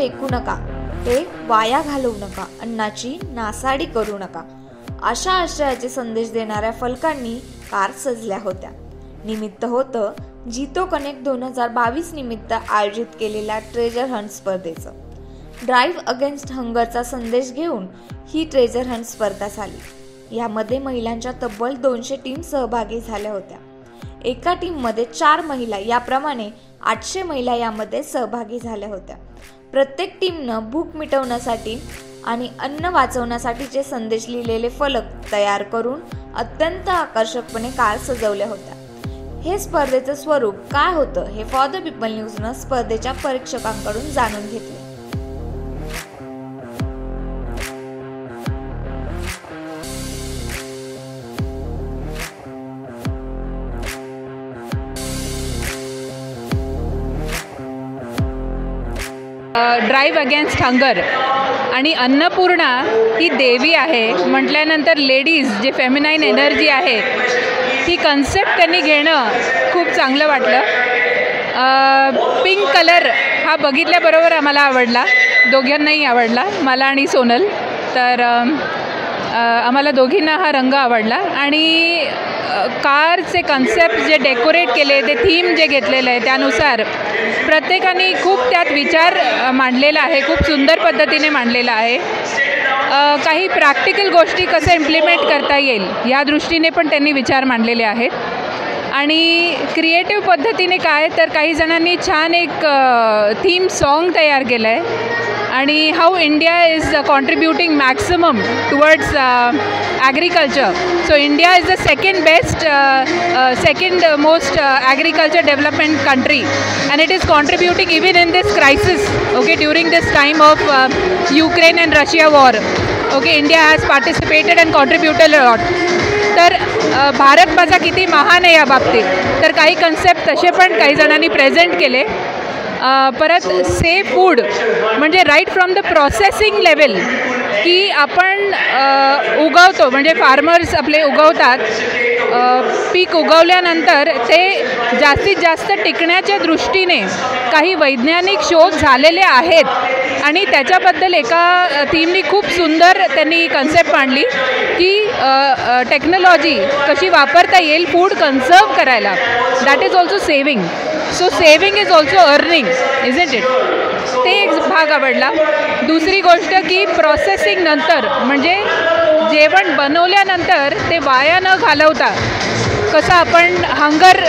फेकू नका, ते वाया घालवू नका, अन्नाची नासाडी करू नका, अशा आशयाचे संदेश देणाऱ्या फलकांनी कार सजल्या होत्या। निमित्त होतं जीतो कनेक्ट 2022 निमित्त आयोजित केलेल्या ट्रेजर हंट स्पर्धेचं। ड्राईव्ह अगेन्स्ट हंगरचा संदेश घेऊन ही ट्रेजर हंट स्पर्धा झाली। यामध्ये महिलांच्या तब्बल 200 टीम सहभागी झाल्या होत्या। एका टीममध्ये 4 महिला, याप्रमाणे 800 महिला यामध्ये सहभागी झाल्या होत्या। प्रत्येक टीमनं भूक मिटवण्यासाठी आणि अन्न वाचवण्यासाठीचे संदेश लिहिलेले फलक तयार करून अत्यंत आकर्षकपणे कार सजवल्या होत्या। हे स्पर्धेचं स्वरूप काय होतं हे फॉर द पीपल न्यूजनं स्पर्धेच्या परीक्षकांकडून जाणून घेतले। ड्राईव्ह अगेन्स्ट हंगर आणि अन्नपूर्णा ही देवी आहे म्हटल्यानंतर लेडीज जे फेमिनाईन एनर्जी आहे ती कन्सेप्ट त्यांनी घेणं खूप चांगलं वाटलं। पिंक कलर हा बघितल्याबरोबर आम्हाला आवडला, दोघांनाही आवडला, मला आणि सोनल। तर आम्हाला दोघींना हा रंग आवडला आणि कारचे कन्सेप्ट जे डेकोरेट केले, ते थीम जे घेतलेलं आहे त्यानुसार प्रत्येकाने खूप त्यात विचार मांडलेला आहे, खूप सुंदर पद्धतीने मांडलेला आहे। काही प्रॅक्टिकल गोष्टी कसं इम्प्लिमेंट करता येईल या दृष्टीने पण त्यांनी विचार मांडलेले आहेत। आणि क्रिएटिव्ह पद्धतीने काय तर काही जणांनी छान एक थीम सॉन्ग तयार केलं आहे आणि how India is contributing maximum towards agriculture. So India is the second most agriculture development country and it is contributing even in this crisis, okay, during this time of Ukraine and Russia war, okay, India has participated and contributed a lot. तर भारत माझा किती महान आहे या बाबतीत। तर काही concept तसे पण काही जणांनी प्रेझेंट केले। परत सेफ फूड म्हणजे right from the processing level, की आपण उगवतो म्हणजे फार्मर्स आपले उगवतात, पीक उगवल्यानंतर ते जास्तीत जास्त टिकण्याच्या दृष्टीने काही वैज्ञानिक शोध झालेले आहेत आणि त्याच्याबद्दल एका थीमनी खूप सुंदर त्यांनी कन्सेप्ट मांडली की टेक्नॉलॉजी कशी वापरता येईल फूड कन्झर्व करायला। That is also saving, so saving is also earning, isn't it? ते एक भाग आवडला। दुसरी गोष्ट की प्रोसेसिंग नंतर म्हणजे जेवण बनवल्यानंतर ते वाया न घालवता कसं आपण हंगर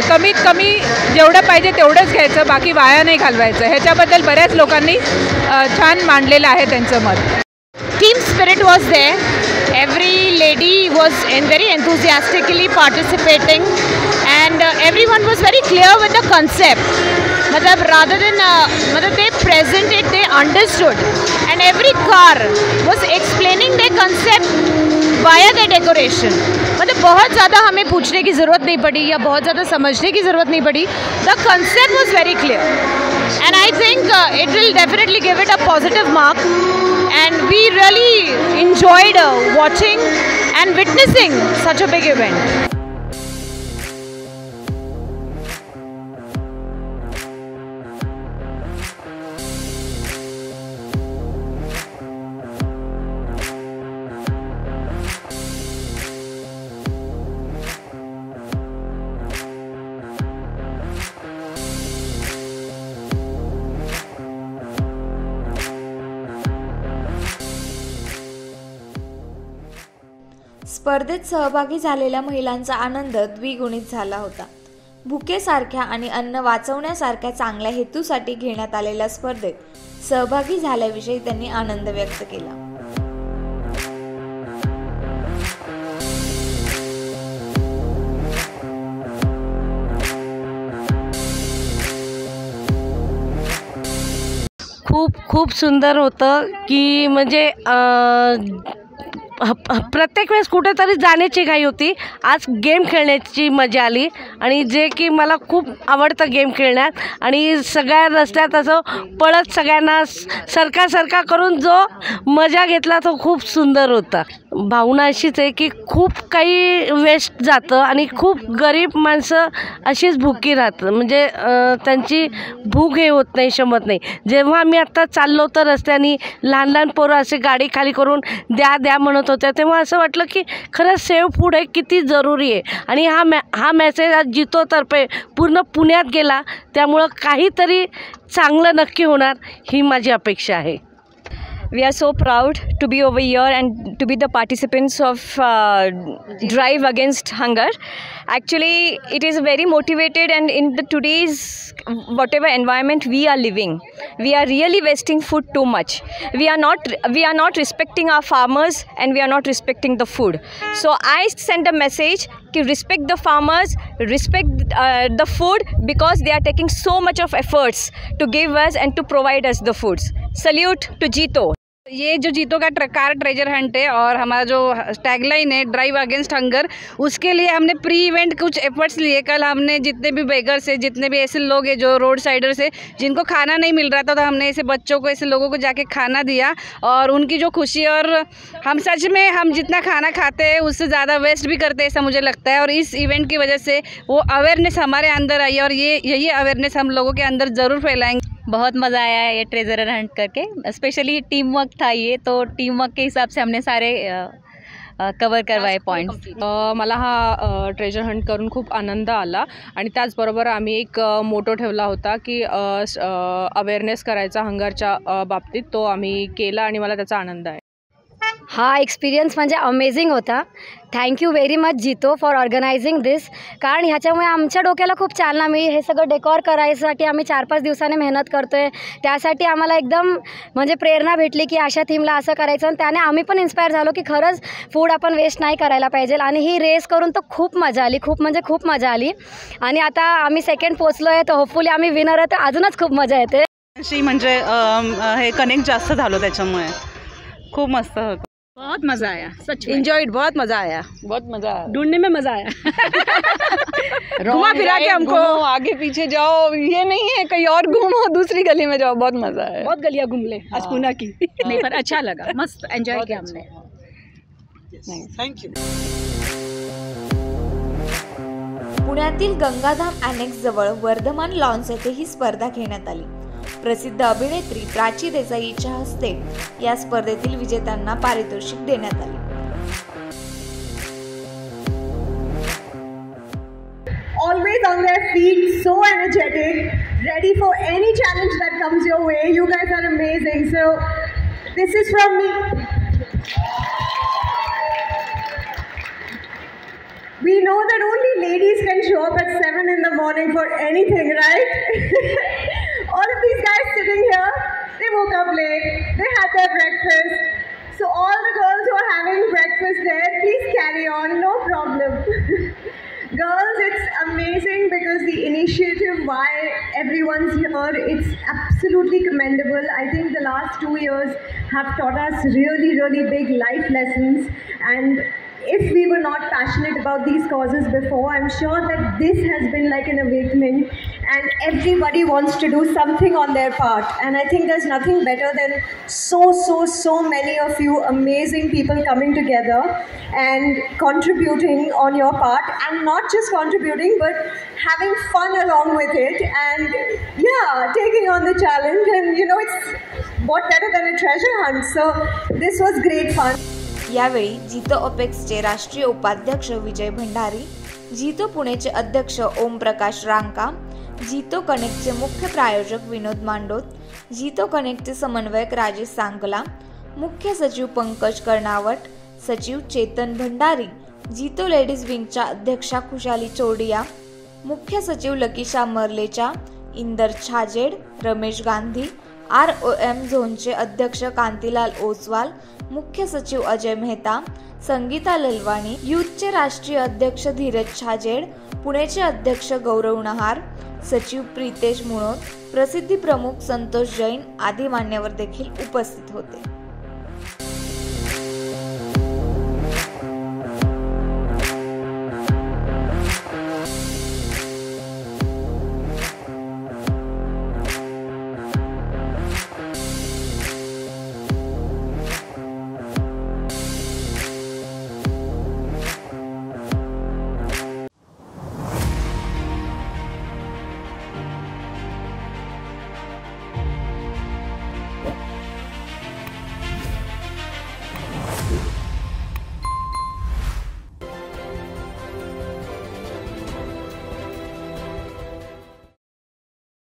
कमीत कमी जेवढं पाहिजे तेवढंच घ्यायचं, बाकी वाया नाही घालवायचं, ह्याच्याबद्दल बऱ्याच लोकांनी छान मांडलेलं आहे त्यांचं मत। Team spirit was there. Every lady was very enthusiastically participating and everyone was very clear with the concept. मतलब rather than मतलब they presented, they understood and every car was explaining their concept via the decoration. मतलब बहुत ज़्यादा हमें पूछने की ज़रूरत नहीं पड़ी या बहुत ज़्यादा समझने की ज़रूरत नहीं पड़ी। The concept was very clear and I think it will definitely give it a positive mark and we really enjoyed watching and witnessing such a big event. स्पर्धेत सहभागी झालेल्या महिलांचा आनंद द्विगुणित झाला होता। भुकेसारख्या आणि अन्न वाचवण्यासारख्या चांगल्या हेतूसाठी घेण्यात आलेल्या स्पर्धेत सहभागी झाल्याविषयी त्यांनी आनंद व्यक्त केला। खूप सुंदर होतं की म्हणजे प्रत्येक वेळेस कुठेतरी जाण्याची घाई होती, आज गेम खेळण्याची मजा आली आणि जे की मला खूप आवडतं गेम खेळण्यात आणि सगळ्या रस्त्यात असं पळत सगळ्यांना सरका करून जो मजा घेतला तो खूप सुंदर होता। भावना अशीच आहे की खूप काही वेस्ट जातं आणि खूप गरीब माणसं अशीच भुकी राहतात, म्हणजे त्यांची भूक हे होत नाही, शमत नाही. जेव्हा आम्ही आत्ता चाललो तर रस्त्याने लहान लहान पोरं असे गाडी खाली करून द्या द्या म्हणत होत्या, तेव्हा असं वाटलं की खरंच सेव्ह फूड हे किती जरुरी आहे. आणि हा मेसेज आज जितोतर्फे पूर्ण पुण्यात गेला, त्यामुळं काहीतरी चांगलं नक्की होणार ही माझी अपेक्षा आहे. We are so proud to be over here and to be the participants of Drive Against Hunger. Actually, it is very motivated, and in the today's whatever environment we are living, we are really wasting food too much. We are not respecting our farmers, and we are not respecting the food. So I send a message to respect the farmers, respect the food, because they are taking so much of efforts to give us and to provide us the foods. Salute to Jito. ये जो जीतो का car treasure Hunt है और हमारा जो tagline है drive against hunger, उसके लिए हमने प्री इवेंट कुछ एफर्ट्स लिए. कल हमने जितने भी बेगर्स है, जितने भी ऐसे लोग हैं जो रोड साइडर्स है जिनको खाना नहीं मिल रहा था, तो हमने ऐसे बच्चों को, ऐसे लोगों को जाके खाना दिया. और उनकी जो खुशी, और हम सच में हम जितना खाना खाते हैं उससे ज़्यादा वेस्ट भी करते हैं ऐसा मुझे लगता है. और इस इवेंट की वजह से वो अवेयरनेस हमारे अंदर आई है, और यही अवेयरनेस हम लोगों के अंदर ज़रूर फैलाएंगे. बहुत मज़ा आया है ये ट्रेजर हंट करके. स्पेशली टीम वर्क था ये, तो टीम वर्क के हिसाब से हमने सारे कवर करवाए पॉईंट्स. मला हा ट्रेजर हंट करून खूप आनंद आला. आणि त्याचबरोबर आम्ही एक मोटो ठेवला होता की अवेअरनेस करायचा हंगरच्या बाबतीत, तो आम्ही केला आणि मला त्याचा आनंद आहे. हा एक्सपिरियन्स म्हणजे अमेझिंग होता. थँक्यू व्हेरी मच जितो फॉर ऑर्गनायझिंग दिस. कारण ह्याच्यामुळे आमच्या डोक्याला खूप चालना मिळेल. हे सगळं डेकॉर करायसाठी आम्ही 4-5 दिवसाने मेहनत करतो आहे. त्यासाठी आम्हाला एकदम म्हणजे प्रेरणा भेटली की अशा थीमला असं करायचं, आणि त्याने आम्ही पण इन्स्पायर झालो की खरंच फूड आपण वेस्ट नाही करायला पाहिजे. आणि ही रेस करून तर खूप मजा आली, खूप म्हणजे खूप मजा आली. आणि आता आम्ही सेकंड पोचलो आहे, तर होपफुली आम्ही विनर आहे, तर अजूनच खूप मजा येते. म्हणजे हे कनेक्ट जास्त झालो त्याच्यामुळे खूप मस्त होतं. बहुत मज़ा आया, सच में एंजॉयड. बहुत मज़ा आया, बहुत मज़ा आया. ढूंढने में मज़ा आया. घुमा फिरा के हमको आगे पीछे जाओ, ये नहीं है कहीं और घूमो, दूसरी गली में जाओ. बहुत मज़ा आया. बहुत गलियाँ घूम ले आज पुणे की. नहीं पर अच्छा लगा, मस्त एंजॉय किया हमने. थँक्यू. पुण्यातील गंगाधाम अॅनेक्स जवळ वर्धमान लॉन्स येथे ही स्पर्धा घेण्यात आली. प्रसिद्ध अभिनेत्री प्राची देसाईच्या हस्ते या स्पर्धेतील विजेत्यांना पारितोषिक देण्यात आले. Always on their feet, so energetic, ready for any challenge that comes your way. You guys are amazing. So this is from me. We know that only ladies can show up at 7 in the morning for anything, right? All of these guys sitting here, they woke up late, they had their breakfast. So all the girls who are having breakfast there, please carry on, no problem. Girls, it's amazing because the initiative why everyone's here, it's absolutely commendable. I think the last 2 years have taught us really, really big life lessons, and if we were not passionate about these causes before, I'm sure that this has been like an awakening, and everybody wants to do something on their part. And I think there's nothing better than so many of you amazing people coming together and contributing on your part, and not just contributing but having fun along with it, and taking on the challenge. And it's what better than a treasure hunt. So this was great fun. यावेळी जितो अपेक्सचे राष्ट्रीय उपाध्यक्ष विजय भंडारी, जितो पुणेचे अध्यक्ष ओमप्रकाश रांका, जितो कनेक्टचे मुख्य प्रायोजक विनोद मांडोत, जितो कनेक्टचे समन्वयक राजेश सांगला, मुख्य सचिव पंकज कर्णावट, सचिव चेतन भंडारी, जितो लेडीज विंगच्या अध्यक्षा खुशाली चोडिया, मुख्य सचिव लकीशा मर्लेचा, इंदर छाजेड, रमेश गांधी, ROM झोनचे अध्यक्ष कांतीलाल ओसवाल, मुख्य सचिव अजय मेहता, संगीता ललवाणी, यूथचे राष्ट्रीय अध्यक्ष धीरज छाजेड, पुणेचे अध्यक्ष गौरव नहार, सचिव प्रीतेश मुणोत, प्रसिद्धी प्रमुख संतोष जैन आदी मान्यवर देखील उपस्थित होते.